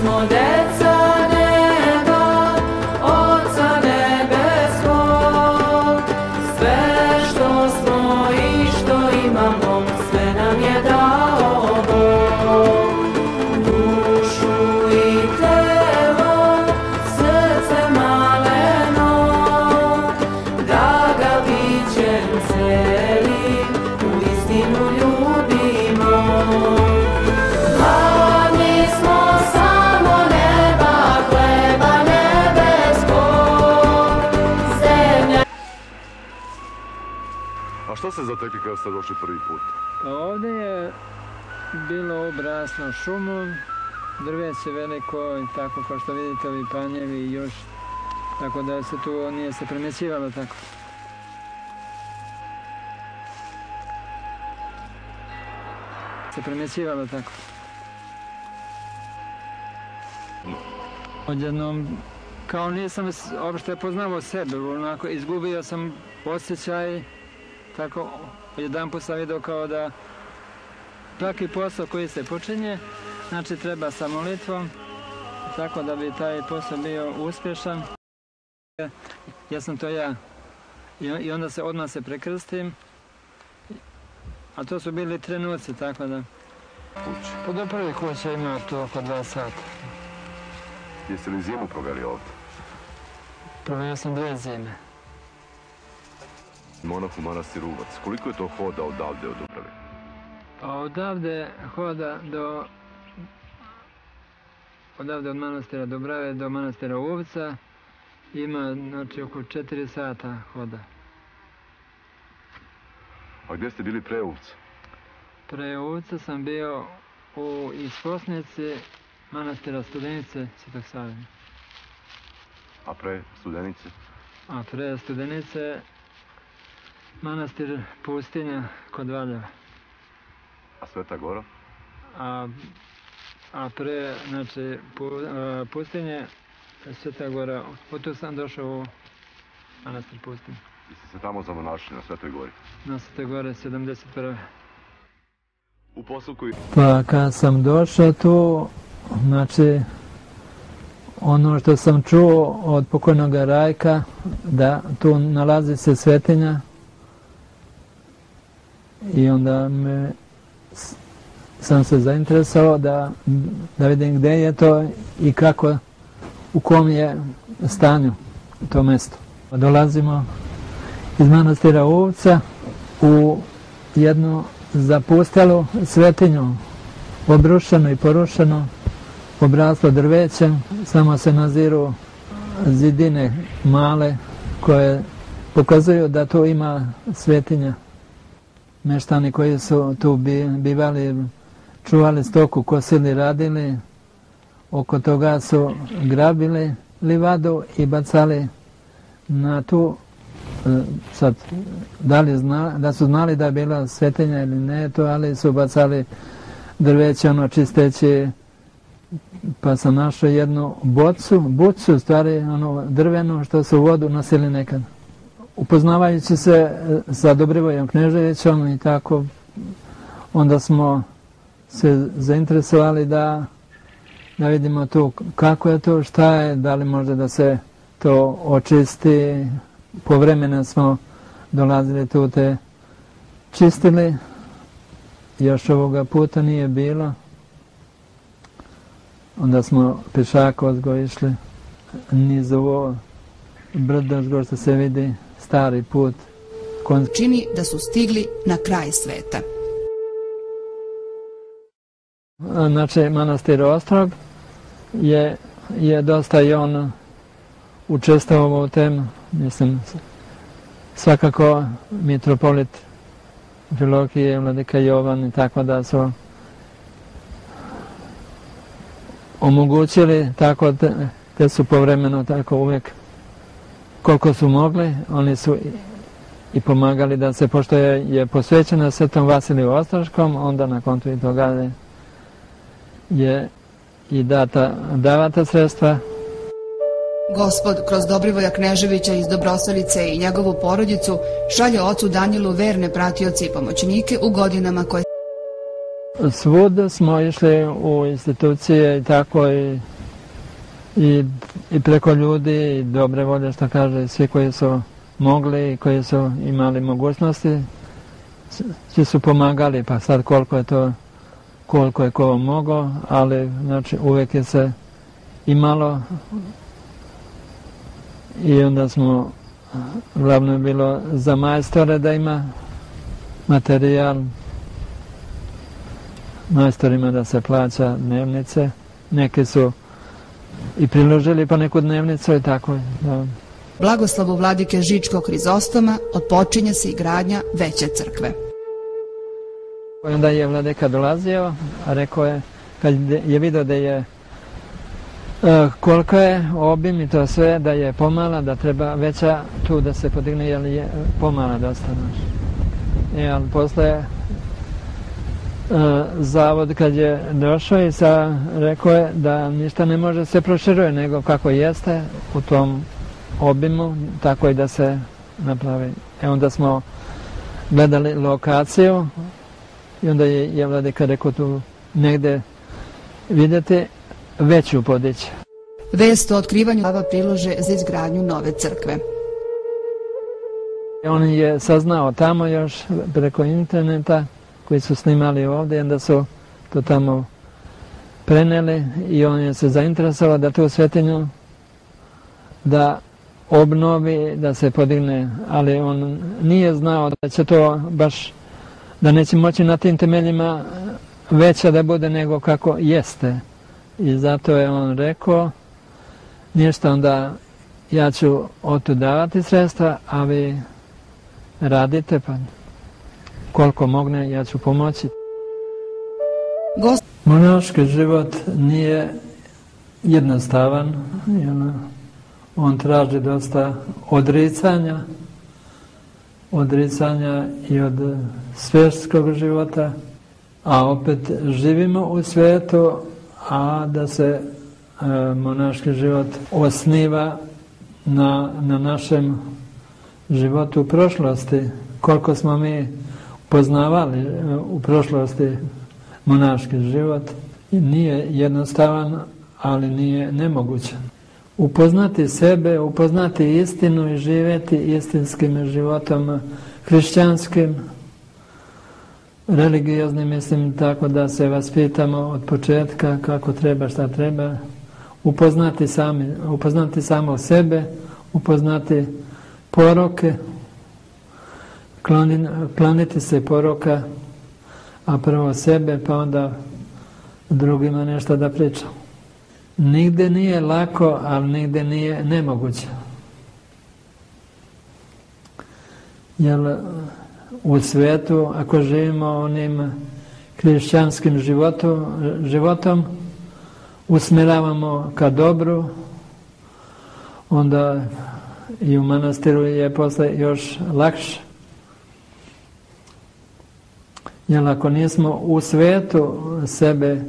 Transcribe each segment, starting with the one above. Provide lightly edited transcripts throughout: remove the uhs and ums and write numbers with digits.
smo deca neba, Oca nebeskog. Sve što smo i što imamo, sve nam je dao Bog. Dušu i telo, srce maleno, da ga bićem celim u istinu ljubimo. Gladni smo samo neba, hleba nebeskog, zemlja. A što ste zatekli kada ste došli prvi put? Ovdje je bilo obraslo šumom, drveće veliko i tako kao što vidite ovi panjevi i još, tako da se tu nije se primjećivalo tako. Odjednom, kao nisam uopšte poznavao sebe, onako izgubio sam osjećaj, tako jedanput sam vidio kao da svaki posao koji se počinje, znači treba sa molitvom, tako da bi taj posao bio uspješan. Ja sam to ja. I onda se odmah se prekrstim, a to su bili trenuci, tako da. Pa do prve kuće ima to oko 2 sata. Jeste li zimu proveli ovdje? Proveo sam 2 zime. Monah u manastiru Uvac. Koliko je to hoda odavde od Dubrave? Odavde hoda odavde od manastira Dubrave do manastira Uvca ima, znači, oko 4 sata hoda. A gdje ste bili pre Uvca? Pre Uvca sam bio u Ispostnici manastira Studenice Svetog Save. A pre Studenice? A pre Studenice manastir Pustinja kod Valjeva. A Sveta Gora? A pre, znači, Pustinje, Sveta Gora, od tu sam došao u manastir Pustinje. Jeste se tamo zamonašili na Svetoj Gori? Na Svetoj Gori 71. U poslu koji... Pa kad sam došao tu, znači, ono što sam čuo od pokojnog Rajka, da tu nalazi se svetinja, i onda sam se zainteresovao da vidim gdje je to i kako, u kom je stanju to mjesto. Dolazimo iz manastira Uvca u jednu zapustelu svetinju, obrušeno i porušeno, obraslo drvećem, samo se naziru zidine male koje pokazuju da tu ima svetinja. Meštani koji su tu bivali, čuvali stoku, kosili, radili, oko toga su grabili livadu i bacali na tu, sad, da su znali da je bila svetinja ili ne, to, ali su bacali drveće, ono, čisteći, pa sam našao jednu bucu, stvari, ono, drvenu, što su vodu nosili nekad. Upoznavajući se sa Dobrivojem Kneževićem i tako, onda smo se zainteresovali da vidimo tu kako je to, šta je, da li može da se to očisti. Povremeno smo dolazili tu, te čistili, još ovoga puta nije bilo. Onda smo pešaka išli niz ovo brdo što se vidi, stari put. Čini da su stigli na kraj sveta. Znači, manastir Ostrog je dosta i on učestvovao u tem, mislim, svakako mitropolit Filokije, vladika Jovan i tako da su omogućili, tako te su povremeno tako uvijek koliko su mogli, oni su i pomagali da se, pošto je posvećena Svetom Vasiliju Ostroškom, onda na kontu i toga je i davata sredstva. Gospod kroz Dobrivoja Kneževića iz Dobrosolice i njegovu porodicu šalje ocu Danijelu verne pratioce i pomoćnike u godinama koje... Svud smo išli u institucije i tako, i i preko ljudi i dobre volje, što kaže, svi koji su mogli i koji su imali mogućnosti, svi su pomagali, pa sad koliko je ko mogao, ali znači uvijek je se imalo i onda smo, glavno je bilo za majstore da ima materijal, majstorima da se plaća dnevnice, neki su i priložili pa neku dnevnicu i tako. Da. Blagoslovu vladike Žičkog Hrizostoma otpočinje se i gradnja veće crkve. Onda je vladika dolazio, a rekao je, kad je vidio da je koliko je obim i to sve, da je pomala, da treba veća tu da se podigne, jer je pomala dosta naš. Ali posle zavod kad je došao i rekao je da ništa ne može se proširuje, nego kako jeste u tom obimu, tako i da se napravi. Onda smo gledali lokaciju i onda je vladika rekao tu negde vidjeti veću podići. Vest o otkrivanju Sava prilože za izgradnju nove crkve. On je saznao tamo još preko interneta koji su snimali ovdje, onda su to tamo preneli i on je se zainteresovao da tu svetinju da obnovi, da se podigne, ali on nije znao da će to baš, da neće moći na tim temeljima veća da bude nego kako jeste. I zato je on rekao, ništa, onda ja ću otud davati sredstva, a vi radite, pa koliko mogne ja ću pomoći. Monaški život nije jednostavan, on traži dosta odricanja i od svjetskog života, a opet živimo u svijetu, a da se monaški život osniva na našem životu u prošlosti. Koliko smo mi poznavali u prošlosti monaški život, nije jednostavan, ali nije nemogućan. Upoznati sebe, upoznati istinu i živjeti istinskim životom hrišćanskim, religioznim, mislim, tako da se vaspitamo od početka kako treba, šta treba, upoznati samo sebe, upoznati poroke, kloniti se poroka, a prvo sebe, pa onda drugima nešto da pričam. Nigde nije lako, ali nigde nije nemoguće. Jer u svijetu, ako živimo onim hrišćanskim životom, usmjeravamo ka dobru, onda i u manastiru je posle još lakše. Jer ako nismo u svijetu sebe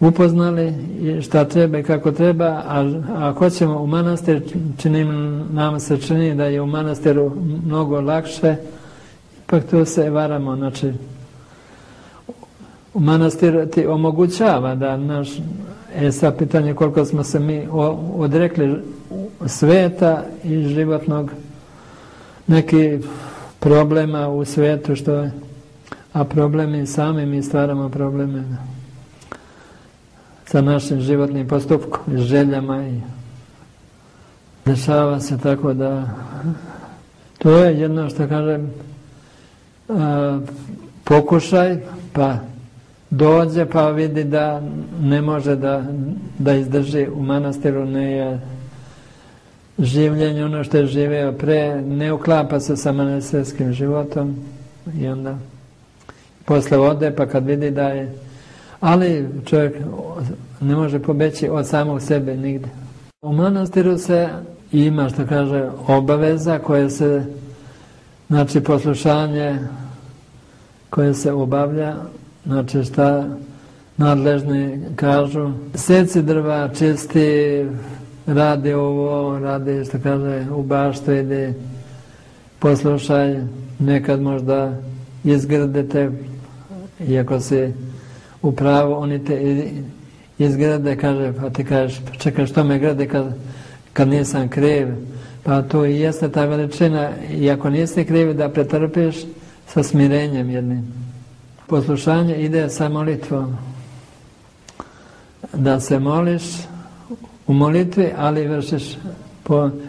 upoznali šta treba i kako treba, a hoćemo u manastir, nam se čini da je u manastiru mnogo lakše, ipak tu se varamo. Znači, u manastir ti omogućava da sad pitanje koliko smo se mi odrekli svijeta i životnog nekih problema u svijetu, a problemi sami mi stvaramo probleme sa našim životnim postupkom i željama i dešava se tako da to je jedno što kažem pokušaj, pa dođe pa vidi da ne može da izdrži u manastiru, ne je življenje ono što je živio pre, ne uklapa se sa manastirskim životom i onda posle ode pa kad vidi da je, ali čovjek ne može pobeći od samog sebe nigde. U manastiru se ima, što kaže, obaveza koje se, znači poslušanje koje se obavlja, znači šta nadležni kažu, seci drva, čisti, radi ovo, radi, što kaže, u baštu ide, poslušaj, nekad možda izgrdete, iako si u pravu, oni te izgrade, kaže, pa ti kažeš, pa čekaj, što me grade kad nisam kriv? Pa to i jeste ta veličina, i ako nisi kriv, da pretrpiš sa smirenjem jednim. Poslušanje ide sa molitvom. Da se moliš u molitvi, ali vršiš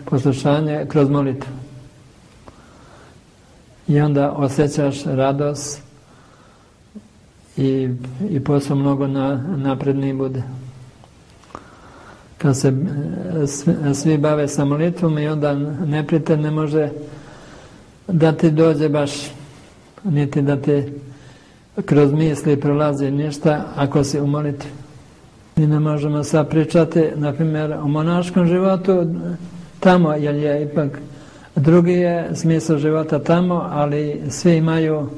poslušanje kroz molitvu. I onda osjećaš radost i posao mnogo napredniji bude. Kad se svi bave sa molitvom, i onda neprijatelj ne može da ti dođe baš, niti da ti kroz misli prolazi ništa ako si u molitvi. Mi ne možemo sad pričati, na primjer, o monaškom životu tamo, jer je ipak drugi je smisao života tamo, ali svi imaju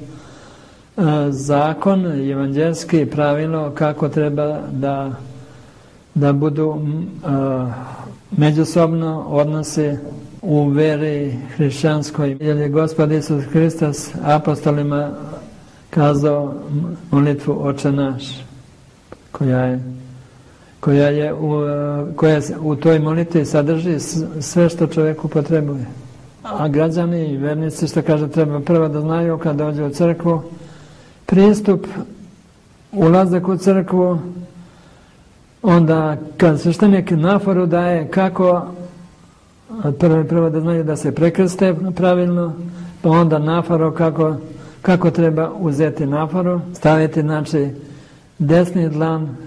zakon, evanđelski pravilo kako treba da budu međusobno odnosi u veri hrišćanskoj. Jer je Gospod Isus Hristos apostolima kazao molitvu Oče naš, koja u toj molitvi sadrži sve što čovjeku potrebuje. A građani i vernici, što kaže, treba prvo da znaju kad dođe u crkvu, pristup, ulazak u crkvu, onda kad sveštenik naforu daje kako, prvo da znaju da se prekrste pravilno, pa onda naforu kako treba uzeti naforu, staviti, znači, desni dlan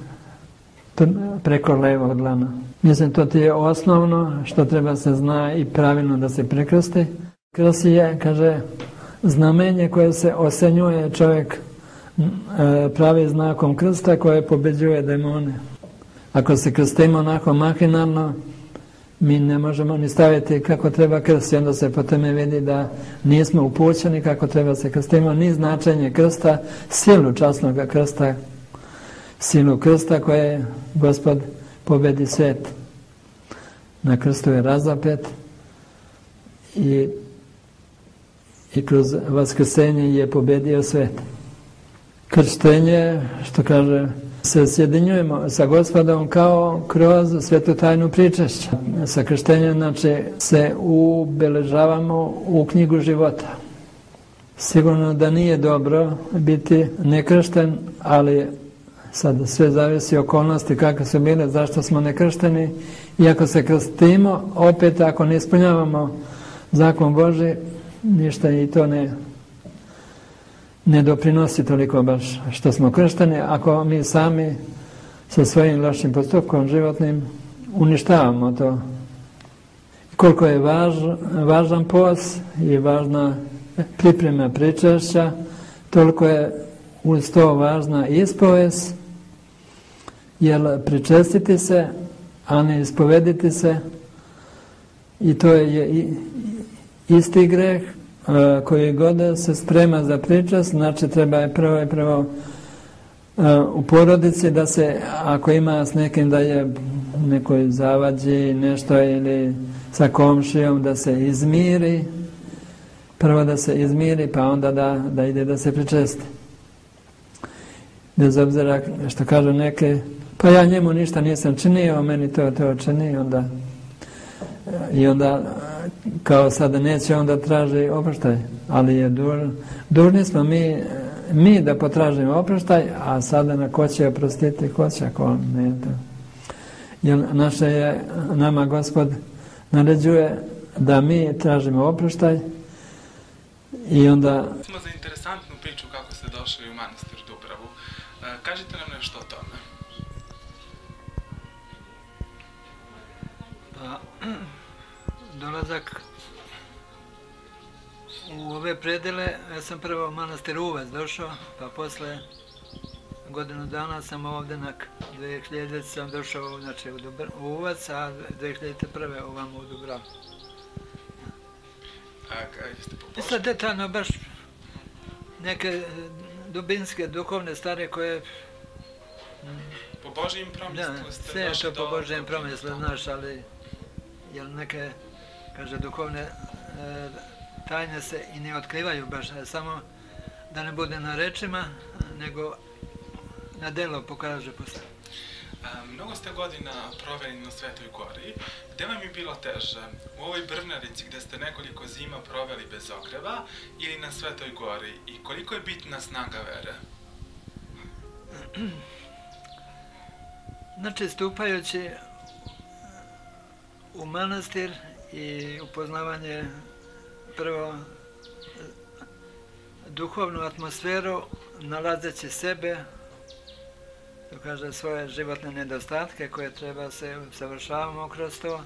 preko levog dlana. Mislim, to ti je osnovno što treba se zna i pravilno da se prekrsti. Krst je, kaže, znamenje koje se osenjuje, čovjek pravi znakom krsta koje pobeđuje demone. Ako se krstimo onako mahinalno, mi ne možemo ni staviti kako treba krst, i onda se po tome vidi da nismo upućeni kako treba se krstimo, ni značenje krsta, silu časnog krsta, silu krsta koje Gospod pobedi svijet. Na krstu je razapet i kroz vaskrsenje je pobedio svijet. Krštenje, što kaže, se sjedinjujemo sa Gospodom kao kroz svetu tajnu pričešća. Sa krštenjem, znači, se ubeležavamo u knjigu života. Sigurno da nije dobro biti nekršten, ali sad sve zavisi okolnosti kakve su bile, zašto smo nekršteni. I ako se krstimo, opet ako ne ispunjavamo zakon Božji, ništa i to ne doprinosi toliko baš što smo kršteni, ako mi sami sa svojim lošim postupkom životnim uništavamo to. Koliko je važan post i važna priprema pričešća, toliko je uz to važna ispovest, jer pričestiti se, a ne ispovediti se, i to je isti greh koji god se sprema za pričest, znači treba je prvo u porodici da se, ako ima s nekim da je nekoj zavađi nešto ili sa komšijom, da se izmiri, prvo da se izmiri, pa onda da ide da se pričesti. Bez obzira što kažu neke, pa ja njemu ništa nisam činio, meni to čini, i onda kao sada neće, onda traži oproštaj, ali je dužni smo mi da potražimo oproštaj, a sada na ko će oprostiti, ko će, ako ne. Jer nama Gospod naređuje da mi tražimo oproštaj, i onda... Smo za interesantnu priču kako ste došli u manastir Dubravu. Kažite nam nešto o tome. Pa, dolazak u ove predele, ja sam prvo u manastir Uvac došao, pa posle godinu dana sam ovdje, 2000 sam došao, znači, u Uvac, a 2001. ovamo u Dubravu. I sad detaljno baš neke dubinske, duhovne stvari koje... Po Božjem promislu ste sve je došli to po Božjem promislu, znaš, ali jer neke, kaže, duhovne tajne se i ne otkrivaju baš, samo da ne bude na rečima, nego na delo pokaže posle. Mnogo ste godina proveli na Svetoj gori. Gde vam je bilo teže? U ovoj Brvnarici gde ste nekoliko zima proveli bez ogreva ili na Svetoj gori? I koliko je bitna snaga vere? Znači, stupajući u manastir i upoznavanje prvo duhovnu atmosferu, nalazeći sebe, to kaže svoje životne nedostatke koje treba se usavršavamo kroz to.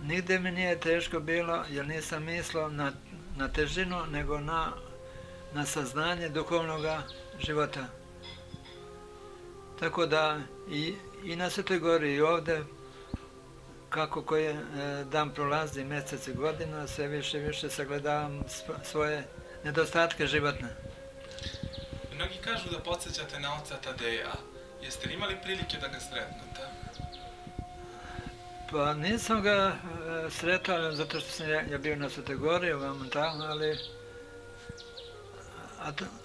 Nigde mi nije teško bilo jer nisam mislio na težinu, nego na saznanje duhovnog života. Tako da i na Svetoj gori i ovde, kako koji dan prolazi, mjesec i godina, sve više i više sagledavam svoje nedostatke životne. Mnogi kažu da podsjećate na oca Tadeja. Jeste li imali prilike da ga sretnete? Pa nisam ga sretao zato što sam ja bio na Svetoj gori, tamo, ali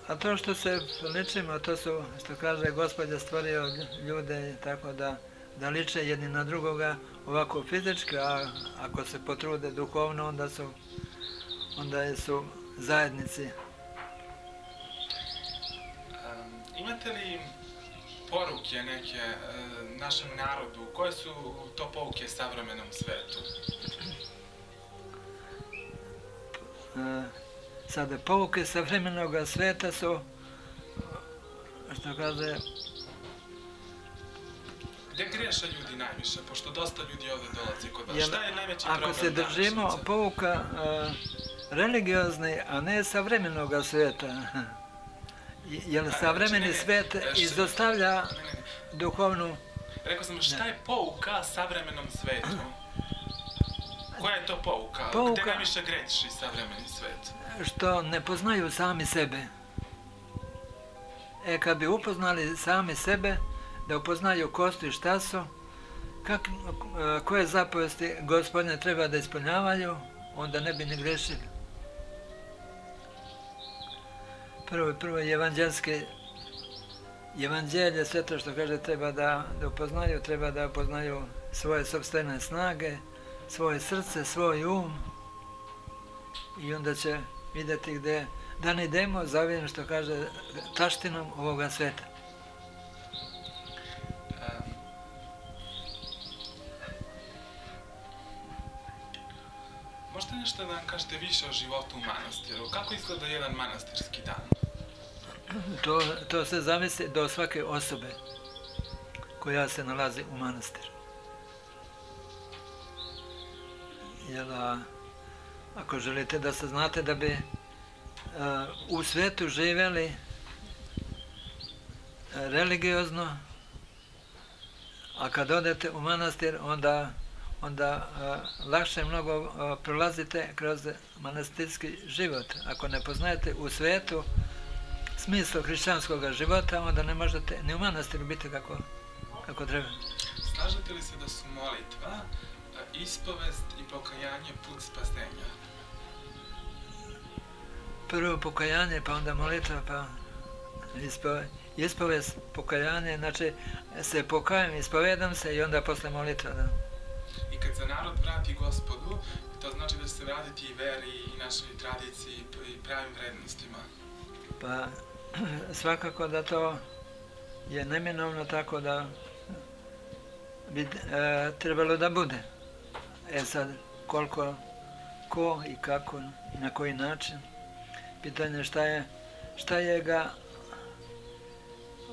a to što se ličimo, to su, što kaže, Gospod je stvorio ljude tako da liče jedni na drugoga ovako fizički, a ako se potrude duhovno, onda su zajednici. Imate li poruke neke našem narodu? Koje su to pouke savremenom svetu? Sada, pouke savremenog sveta su, što kaže... Gde greše ljudi najviše, pošto dosta ljudi ovde dolazi kod vas? Šta je najveći problem današnjice? Ako se držimo pouka religiozni, a ne savremenog sveta, jer savremeni svet izostavlja duhovnu... Rekao sam, šta je pouka savremenom svetu? Koja je to pouka? Gde najviše greši savremeni svet? Što ne poznaju sami sebe. Kad bi upoznali sami sebe, da upoznaju ko su i šta su, koje zapovesti Gospodine treba da ispunjavaju, onda ne bi ni grešili. Prvo evanđelje, sve to što kaže treba da upoznaju svoje sopstvene snage, svoje srce, svoj i onda će vidjeti gde da ne idemo za ovim što kaže taštinom ovoga sveta. Možete nešto da nam kažete više o životu u manastiru? Kako izgleda jedan manastirski dan? To se zamisli do svake osobe koja se nalazi u manastiru. Jer ako želite da saznate da bi u svetu živjeli religiozno, a kad odete u manastir, onda lakše mnogo prolazite kroz manastirski život. Ako ne poznajete u svetu smislu hrišćanskog života, onda ne možete ni u manastiru biti kako treba. Slažete li se da su molitva, ispovest i pokajanje put spasenja? Prvo pokajanje, pa onda molitva, pa ispovest, pokajanje, znači se pokajem, ispovedam se i onda posle molitva. I kad se narod vrati Gospodu, to znači da će se vratiti i veri, i našoj tradiciji, i pravim vrednostima. Pa svakako da to je neminovno tako da bi trebalo da bude. Sad, koliko, ko i kako i na koji način. Pitanje šta je ga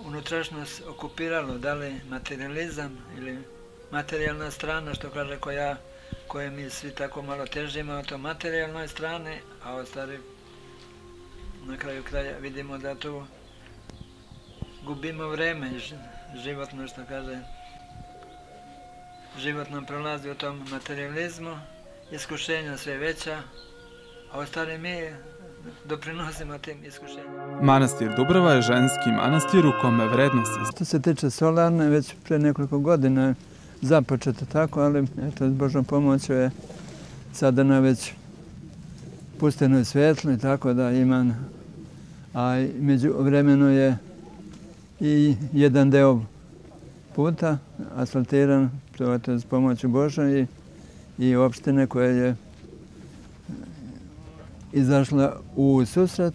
unutrašnjost okupiralo, da li materializam ili materijalna strana, što kaže koje mi svi tako malo težimo o to materijalnoj strani, a ostali na kraju kraja vidimo da tu gubimo vreme životno, što kaže, život nam prolazi u tom materializmu, iskušenja sve veća, a ostali mi doprinosimo tim iskušenjima. Manastir Dubrava je ženski manastir u kome vrednosti... Što se tiče solarne, već pre nekoliko godina započeto tako, ali eto, s Božom pomoću je sada na već pusteno i svetlo i tako da imam, a među vremenu je i jedan deo puta asfaltiran, to je s pomoću Božja i opštine koja je izašla u susret.